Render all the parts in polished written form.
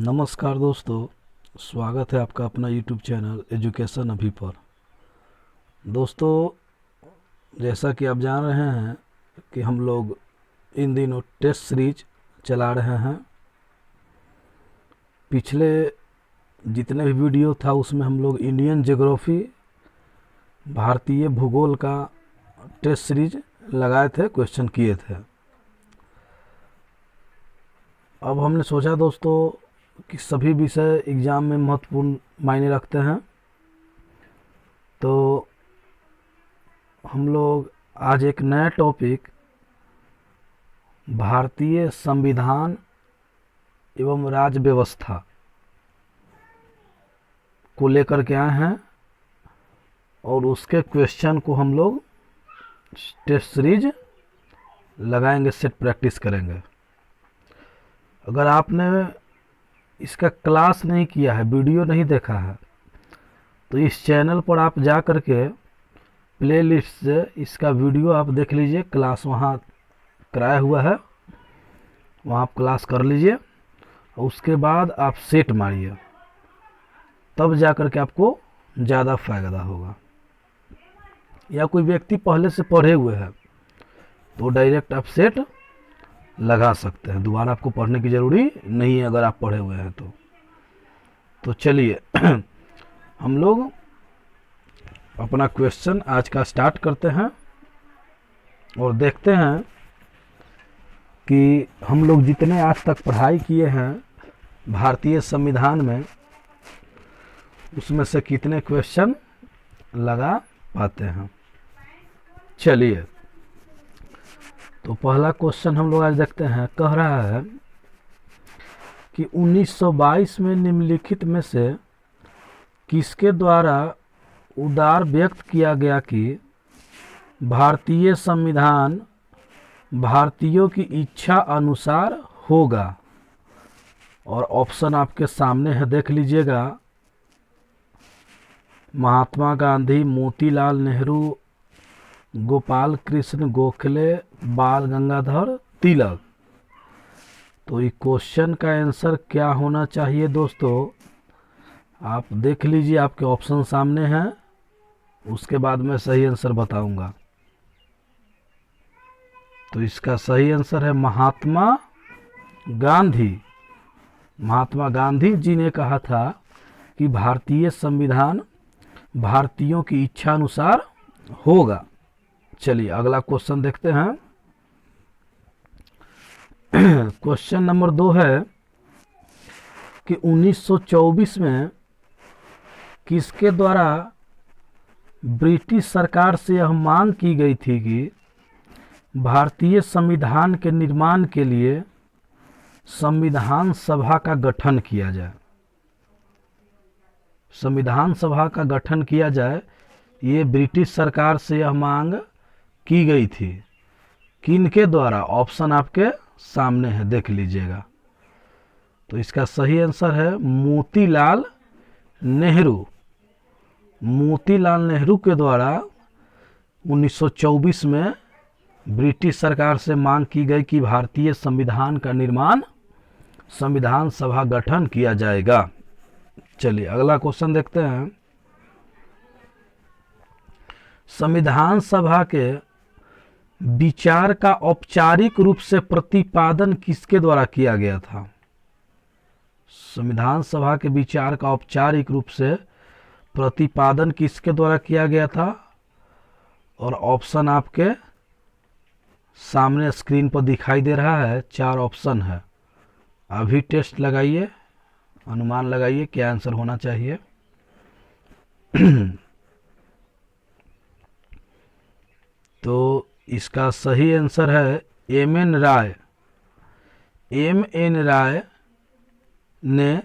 नमस्कार दोस्तों, स्वागत है आपका अपना यूट्यूब चैनल एजुकेशन अभी पर। दोस्तों, जैसा कि आप जान रहे हैं कि हम लोग इन दिनों टेस्ट सीरीज चला रहे हैं। पिछले जितने भी वीडियो था उसमें हम लोग इंडियन ज्योग्राफी, भारतीय भूगोल का टेस्ट सीरीज लगाए थे, क्वेश्चन किए थे। अब हमने सोचा दोस्तों कि सभी विषय एग्ज़ाम में महत्वपूर्ण मायने रखते हैं, तो हम लोग आज एक नया टॉपिक भारतीय संविधान एवं राज्य व्यवस्था को लेकर के आए हैं और उसके क्वेश्चन को हम लोग टेस्ट सीरीज लगाएंगे, सेट प्रैक्टिस करेंगे। अगर आपने इसका क्लास नहीं किया है, वीडियो नहीं देखा है, तो इस चैनल पर आप जा कर के प्लेलिस्ट से इसका वीडियो आप देख लीजिए। क्लास वहाँ कराया हुआ है, वहाँ आप क्लास कर लीजिए और उसके बाद आप सेट मारिए, तब जा कर के आपको ज़्यादा फ़ायदा होगा। या कोई व्यक्ति पहले से पढ़े हुए है तो डायरेक्ट आप सेट लगा सकते हैं, दोबारा आपको पढ़ने की ज़रूरी नहीं है अगर आप पढ़े हुए हैं तो चलिए हम लोग अपना क्वेश्चन आज का स्टार्ट करते हैं और देखते हैं कि हम लोग जितने आज तक पढ़ाई किए हैं भारतीय संविधान में, उसमें से कितने क्वेश्चन लगा पाते हैं। चलिए, तो पहला क्वेश्चन हम लोग आज देखते हैं। कह रहा है कि 1922 में निम्नलिखित में से किसके द्वारा उदार व्यक्त किया गया कि भारतीय संविधान भारतीयों की इच्छा अनुसार होगा। और ऑप्शन आपके सामने है, देख लीजिएगा। महात्मा गांधी, मोतीलाल नेहरू, गोपाल कृष्ण गोखले, बाल गंगाधर तिलक। तो ये क्वेश्चन का आंसर क्या होना चाहिए दोस्तों, आप देख लीजिए, आपके ऑप्शन सामने हैं, उसके बाद मैं सही आंसर बताऊंगा। तो इसका सही आंसर है महात्मा गांधी। महात्मा गांधी जी ने कहा था कि भारतीय संविधान भारतीयों की इच्छा अनुसार होगा। चलिए अगला क्वेश्चन देखते हैं। क्वेश्चन नंबर 2 है कि 1924 में किसके द्वारा ब्रिटिश सरकार से यह मांग की गई थी कि भारतीय संविधान के निर्माण के लिए संविधान सभा का गठन किया जाए। संविधान सभा का गठन किया जाए, ये ब्रिटिश सरकार से यह मांग की गई थी। किनके द्वारा? ऑप्शन आपके सामने है, देख लीजिएगा। तो इसका सही आंसर है मोतीलाल नेहरू। मोतीलाल नेहरू के द्वारा 1924 में ब्रिटिश सरकार से मांग की गई कि भारतीय संविधान का निर्माण, संविधान सभा गठन किया जाएगा। चलिए अगला क्वेश्चन देखते हैं। संविधान सभा के विचार का औपचारिक रूप से प्रतिपादन किसके द्वारा किया गया था? संविधान सभा के विचार का औपचारिक रूप से प्रतिपादन किसके द्वारा किया गया था? और ऑप्शन आपके सामने स्क्रीन पर दिखाई दे रहा है, 4 ऑप्शन है। अभी टेस्ट लगाइए, अनुमान लगाइए क्या आंसर होना चाहिए। तो इसका सही आंसर है एम.एन. राय। एम.एन. राय ने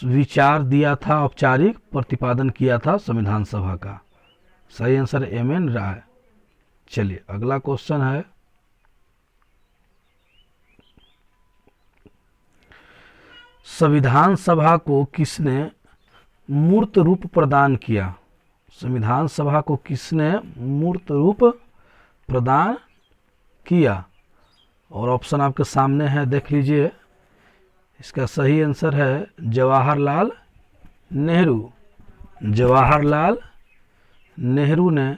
विचार दिया था, औपचारिक प्रतिपादन किया था संविधान सभा का। सही आंसर एम.एन. राय। चलिए अगला क्वेश्चन है। संविधान सभा को किसने मूर्त रूप प्रदान किया? संविधान सभा को किसने मूर्त रूप प्रदान किया? और ऑप्शन आपके सामने है, देख लीजिए। इसका सही आंसर है जवाहरलाल नेहरू। जवाहरलाल नेहरू ने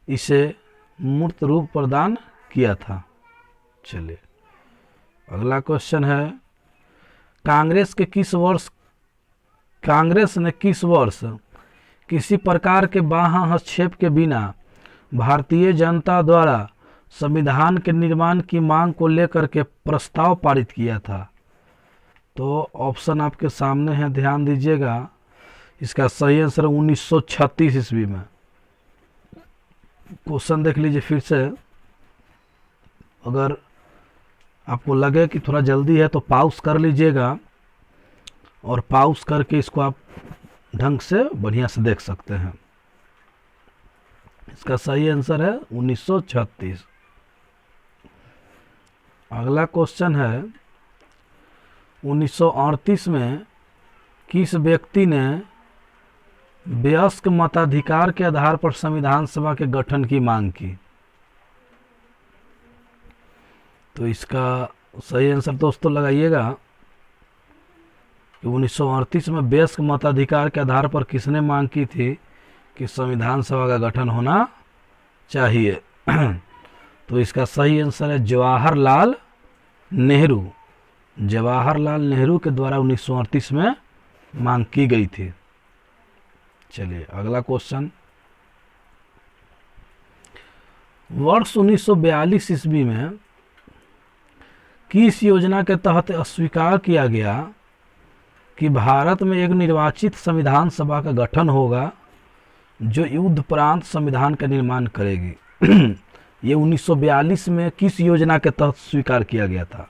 इसे मूर्त रूप प्रदान किया था। चलिए अगला क्वेश्चन है, कांग्रेस ने किस वर्ष किसी प्रकार के बाह्य हस्तक्षेप के बिना भारतीय जनता द्वारा संविधान के निर्माण की मांग को लेकर के प्रस्ताव पारित किया था? तो ऑप्शन आपके सामने है, ध्यान दीजिएगा। इसका सही आंसर 1936 ईस्वी में। क्वेश्चन देख लीजिए फिर से। अगर आपको लगे कि थोड़ा जल्दी है तो पॉज कर लीजिएगा, और पॉज करके इसको आप ढंग से बढ़िया से देख सकते हैं। इसका सही आंसर है 1936। अगला क्वेश्चन है, 1938 में किस व्यक्ति ने वयस्क मताधिकार के आधार पर संविधान सभा के गठन की मांग की? तो इसका सही आंसर दोस्तों लगाइएगा कि 1938 में वयस्क मताधिकार के आधार पर किसने मांग की थी कि संविधान सभा का गठन होना चाहिए? तो इसका सही आंसर है जवाहरलाल नेहरू। जवाहरलाल नेहरू के द्वारा 1938 में मांग की गई थी। चलिए अगला क्वेश्चन, वर्ष 1942 ईस्वी में किस योजना के तहत अस्वीकार किया गया कि भारत में एक निर्वाचित संविधान सभा का गठन होगा जो युद्धोपरांत संविधान का निर्माण करेगी? ये 1942 में किस योजना के तहत स्वीकार किया गया था?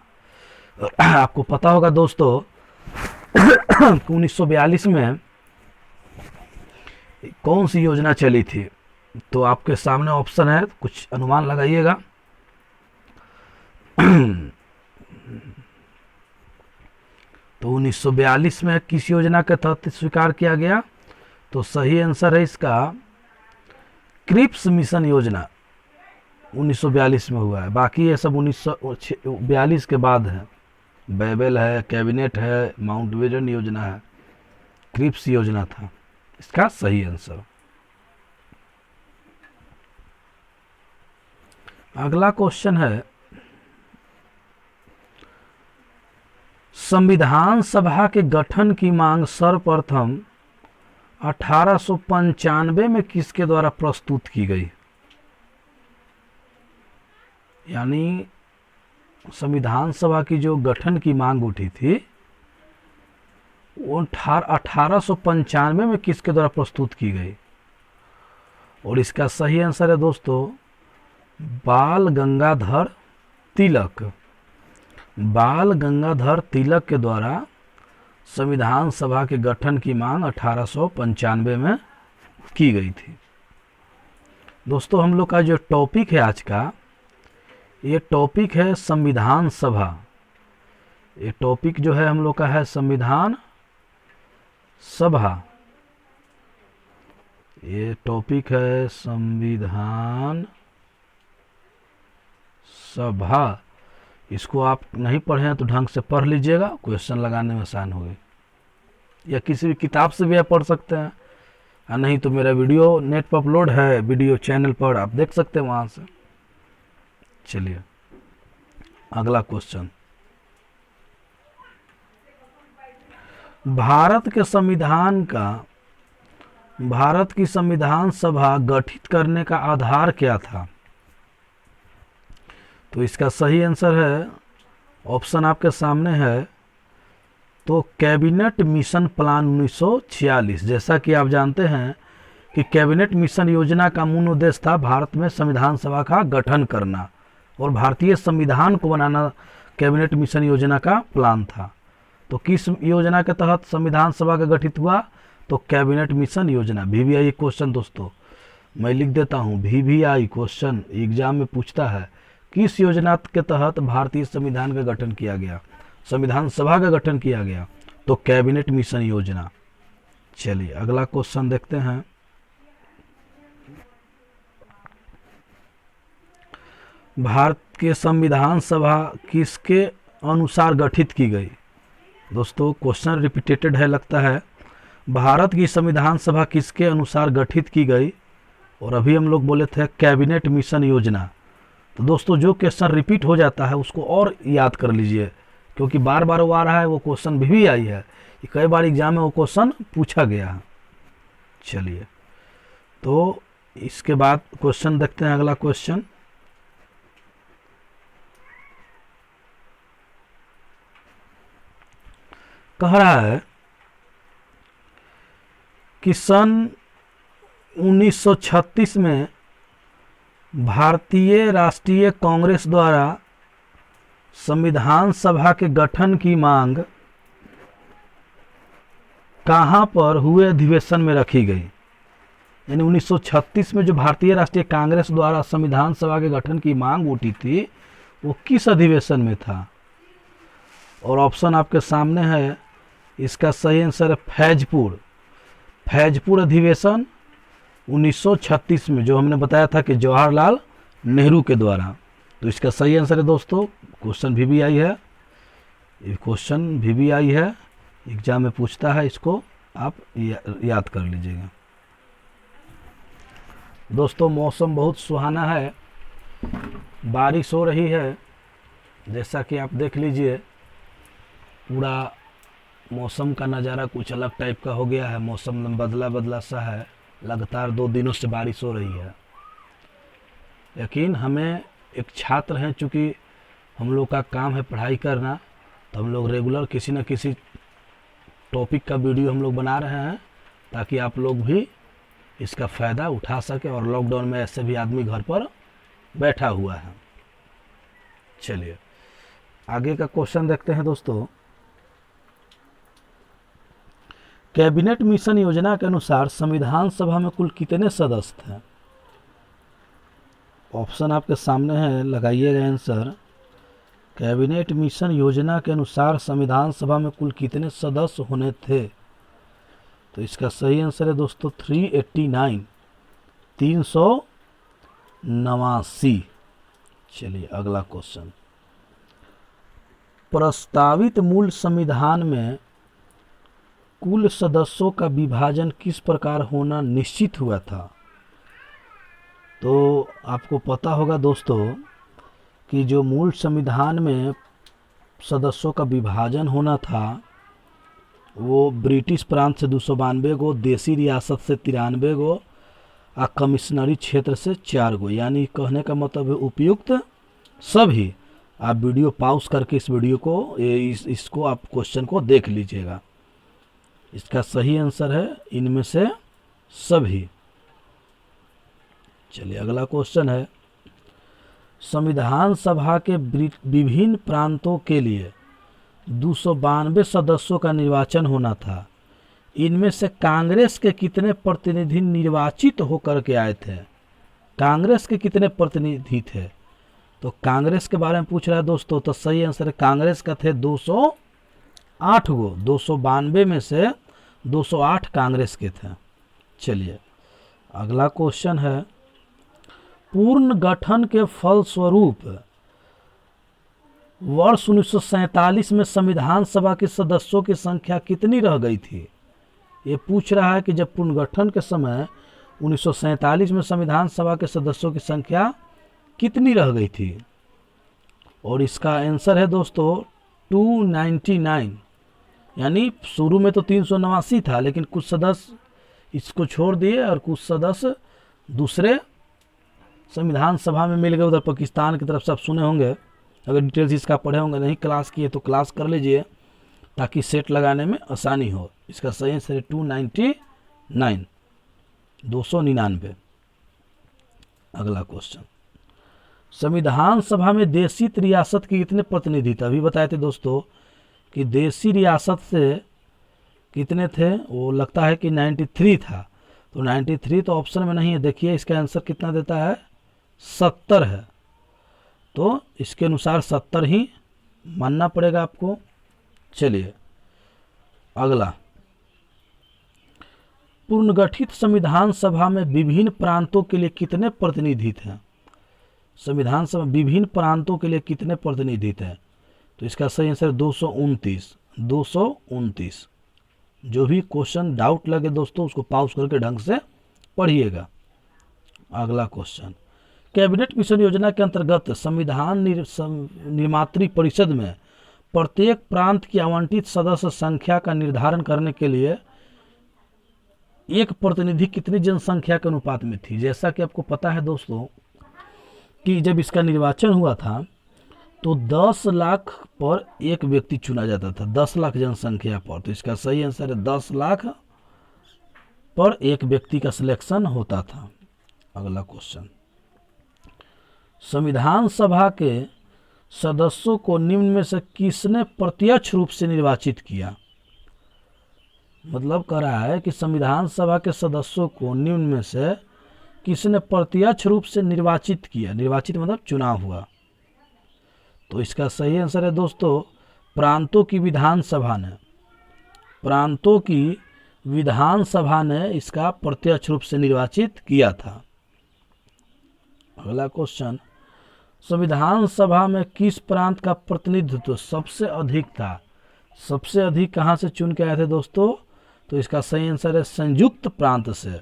आपको पता होगा दोस्तों 1942 में कौन सी योजना चली थी? तो आपके सामने ऑप्शन है, कुछ अनुमान लगाइएगा। तो 1942 में किस योजना के तहत स्वीकार किया गया? तो सही आंसर है इसका क्रिप्स मिशन योजना 1942 में हुआ है। बाकी ये सब 1942 के बाद है। बेबल है, कैबिनेट है, माउंट विजन योजना है, क्रिप्स योजना था इसका सही आंसर। अगला क्वेश्चन है, संविधान सभा के गठन की मांग सर्वप्रथम 1895 में किसके द्वारा प्रस्तुत की गई? यानी संविधान सभा की जो गठन की मांग उठी थी वो 1895 में किसके द्वारा प्रस्तुत की गई? और इसका सही आंसर है दोस्तों बाल गंगाधर तिलक। बाल गंगाधर तिलक के द्वारा संविधान सभा के गठन की मांग 1895 में की गई थी। दोस्तों हम लोग का जो टॉपिक है आज का, ये टॉपिक है संविधान सभा। ये टॉपिक जो है हम लोग का है संविधान सभा। ये टॉपिक है संविधान सभा। इसको आप नहीं पढ़े हैं तो ढंग से पढ़ लीजिएगा, क्वेश्चन लगाने में आसान होगी। या किसी भी किताब से भी आप पढ़ सकते हैं, और नहीं तो मेरा वीडियो नेट पर अपलोड है, वीडियो चैनल पर आप देख सकते हैं वहाँ से। चलिए अगला क्वेश्चन, भारत की संविधान सभा गठित करने का आधार क्या था? तो इसका सही आंसर है, ऑप्शन आपके सामने है, तो कैबिनेट मिशन प्लान 1946। जैसा कि आप जानते हैं कि कैबिनेट मिशन योजना का मूल उद्देश्य था भारत में संविधान सभा का गठन करना और भारतीय संविधान को बनाना कैबिनेट मिशन योजना का प्लान था। तो किस योजना के तहत संविधान सभा का गठित हुआ? तो कैबिनेट मिशन योजना। VVI क्वेश्चन दोस्तों मैं लिख देता हूँ, VVI क्वेश्चन एग्जाम में पूछता है, किस योजना के तहत भारतीय संविधान का गठन किया गया, संविधान सभा का गठन किया गया? तो कैबिनेट मिशन योजना। चलिए अगला क्वेश्चन देखते हैं, भारत के संविधान सभा किसके अनुसार गठित की गई? दोस्तों क्वेश्चन रिपीटेटेड है लगता है। भारत की संविधान सभा किसके अनुसार गठित की गई? और अभी हम लोग बोले थे कैबिनेट मिशन योजना। तो दोस्तों जो क्वेश्चन रिपीट हो जाता है उसको और याद कर लीजिए, क्योंकि बार बार वो आ रहा है। वो क्वेश्चन भी आई है, कई बार एग्जाम में वो क्वेश्चन पूछा गया है। चलिए, तो इसके बाद क्वेश्चन देखते हैं। अगला क्वेश्चन कह रहा है कि सन 1936 में भारतीय राष्ट्रीय कांग्रेस द्वारा संविधान सभा के गठन की मांग कहां पर हुए अधिवेशन में रखी गई? यानी 1936 में जो भारतीय राष्ट्रीय कांग्रेस द्वारा संविधान सभा के गठन की मांग उठी थी, वो किस अधिवेशन में था? और ऑप्शन आपके सामने है। इसका सही आंसर है फैजपुर। फैजपुर अधिवेशन 1936 में, जो हमने बताया था कि जवाहरलाल नेहरू के द्वारा। तो इसका सही आंसर है दोस्तों, क्वेश्चन भी आई है, क्वेश्चन भी आई है, एग्जाम में पूछता है, इसको आप याद कर लीजिएगा। दोस्तों मौसम बहुत सुहाना है, बारिश हो रही है, जैसा कि आप देख लीजिए। पूरा मौसम का नज़ारा कुछ अलग टाइप का हो गया है। मौसम बदला बदला सा है, लगातार 2 दिनों से बारिश हो रही है। लेकिन हमें एक छात्र हैं, चूँकि हम लोग का काम है पढ़ाई करना, तो हम लोग रेगुलर किसी न किसी टॉपिक का वीडियो हम लोग बना रहे हैं, ताकि आप लोग भी इसका फ़ायदा उठा सके। और लॉकडाउन में ऐसे भी आदमी घर पर बैठा हुआ है। चलिए आगे का क्वेश्चन देखते हैं दोस्तों। कैबिनेट मिशन योजना के अनुसार संविधान सभा में कुल कितने सदस्य थे? ऑप्शन आपके सामने है, लगाइएगा आंसर। कैबिनेट मिशन योजना के अनुसार संविधान सभा में कुल कितने सदस्य होने थे? तो इसका सही आंसर है दोस्तों 389, 389। चलिए अगला क्वेश्चन। प्रस्तावित मूल संविधान में कुल सदस्यों का विभाजन किस प्रकार होना निश्चित हुआ था? तो आपको पता होगा दोस्तों कि जो मूल संविधान में सदस्यों का विभाजन होना था, वो ब्रिटिश प्रांत से 292 गो, देसी रियासत से 93 गो और कमिश्नरी क्षेत्र से 4 गो। यानी कहने का मतलब है उपयुक्त सभी। आप वीडियो पॉज करके इस वीडियो को इसको आप क्वेश्चन को देख लीजिएगा। इसका सही आंसर है इनमें से सभी। चलिए अगला क्वेश्चन है। संविधान सभा के विभिन्न प्रांतों के लिए 292 सदस्यों का निर्वाचन होना था। इनमें से कांग्रेस के कितने प्रतिनिधि निर्वाचित होकर के आए थे? कांग्रेस के कितने प्रतिनिधि थे? तो कांग्रेस के बारे में पूछ रहा है दोस्तों, तो सही आंसर है कांग्रेस का थे 208 गो। 292 में से 208 कांग्रेस के थे। चलिए अगला क्वेश्चन है। पूर्ण गठन के फलस्वरूप वर्ष 1947 में संविधान सभा के सदस्यों की संख्या कितनी रह गई थी? ये पूछ रहा है कि जब पुनर्गठन के समय 1947 में संविधान सभा के सदस्यों की संख्या कितनी रह गई थी? और इसका आंसर है दोस्तों 299। यानी शुरू में तो 389 था, लेकिन कुछ सदस्य इसको छोड़ दिए और कुछ सदस्य दूसरे संविधान सभा में मिल गए, उधर पाकिस्तान की तरफ से। आप सुने होंगे, अगर डिटेल्स इसका पढ़े होंगे, नहीं क्लास किए तो क्लास कर लीजिए, ताकि सेट लगाने में आसानी हो। इसका सही आंसर है 299, 299। अगला क्वेश्चन। संविधान सभा में देशी रियासत के कितने प्रतिनिधि थे? अभी बताए थे दोस्तों कि देशी रियासत से कितने थे, वो लगता है कि 93 था। तो 93 तो ऑप्शन में नहीं है। देखिए इसका आंसर कितना देता है, 70 है। तो इसके अनुसार 70 ही मानना पड़ेगा आपको। चलिए अगला। पुनर्गठित संविधान सभा में विभिन्न प्रांतों के लिए कितने प्रतिनिधि थे? संविधान सभा विभिन्न प्रांतों के लिए कितने प्रतिनिधि थे? तो इसका सही आंसर 229। 229। जो भी क्वेश्चन डाउट लगे दोस्तों उसको पॉज करके ढंग से पढ़िएगा। अगला क्वेश्चन, कैबिनेट मिशन योजना के अंतर्गत संविधान निर्मात्री परिषद में प्रत्येक प्रांत की आवंटित सदस्य संख्या का निर्धारण करने के लिए एक प्रतिनिधि कितनी जनसंख्या के अनुपात में थी। जैसा कि आपको पता है दोस्तों कि जब इसका निर्वाचन हुआ था तो 10 लाख पर एक व्यक्ति चुना जाता था, 10 लाख जनसंख्या पर। तो इसका सही आंसर है 10 लाख पर एक व्यक्ति का सिलेक्शन होता था। अगला क्वेश्चन, संविधान सभा के सदस्यों को निम्न में से किसने प्रत्यक्ष रूप से निर्वाचित किया। मतलब कह रहा है कि संविधान सभा के सदस्यों को निम्न में से किसने प्रत्यक्ष रूप से निर्वाचित किया। निर्वाचित मतलब चुनाव हुआ। तो इसका सही आंसर है दोस्तों प्रांतों की विधानसभा ने। प्रांतों की विधानसभा ने इसका प्रत्यक्ष रूप से निर्वाचित किया था। अगला क्वेश्चन, संविधान सभा में किस प्रांत का प्रतिनिधित्व सबसे अधिक था। सबसे अधिक कहाँ से चुन के आए थे दोस्तों। तो इसका सही आंसर है संयुक्त प्रांत से।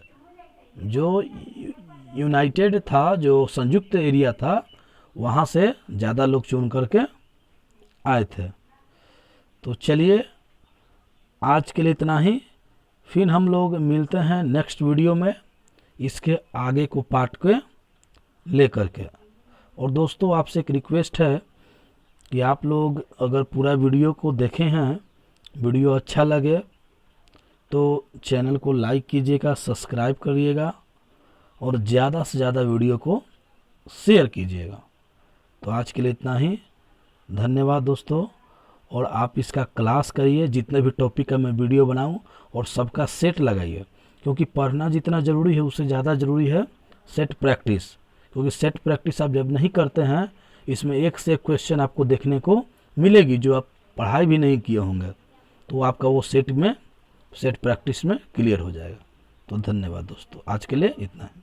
जो यूनाइटेड था, जो संयुक्त एरिया था, वहाँ से ज़्यादा लोग चुन करके आए थे। तो चलिए आज के लिए इतना ही। फिर हम लोग मिलते हैं नेक्स्ट वीडियो में इसके आगे को पार्ट के लेकर के। और दोस्तों आपसे एक रिक्वेस्ट है कि आप लोग अगर पूरा वीडियो को देखे हैं, वीडियो अच्छा लगे तो चैनल को लाइक कीजिएगा, सब्सक्राइब करिएगा और ज़्यादा से ज़्यादा वीडियो को शेयर कीजिएगा। तो आज के लिए इतना ही। धन्यवाद दोस्तों। और आप इसका क्लास करिए, जितने भी टॉपिक का मैं वीडियो बनाऊं, और सबका सेट लगाइए। क्योंकि पढ़ना जितना ज़रूरी है उससे ज़्यादा ज़रूरी है सेट प्रैक्टिस। क्योंकि सेट प्रैक्टिस आप जब नहीं करते हैं, इसमें एक से एक क्वेश्चन आपको देखने को मिलेगी जो आप पढ़ाई भी नहीं किए होंगे, तो आपका वो सेट प्रैक्टिस में क्लियर हो जाएगा। तो धन्यवाद दोस्तों, आज के लिए इतना है।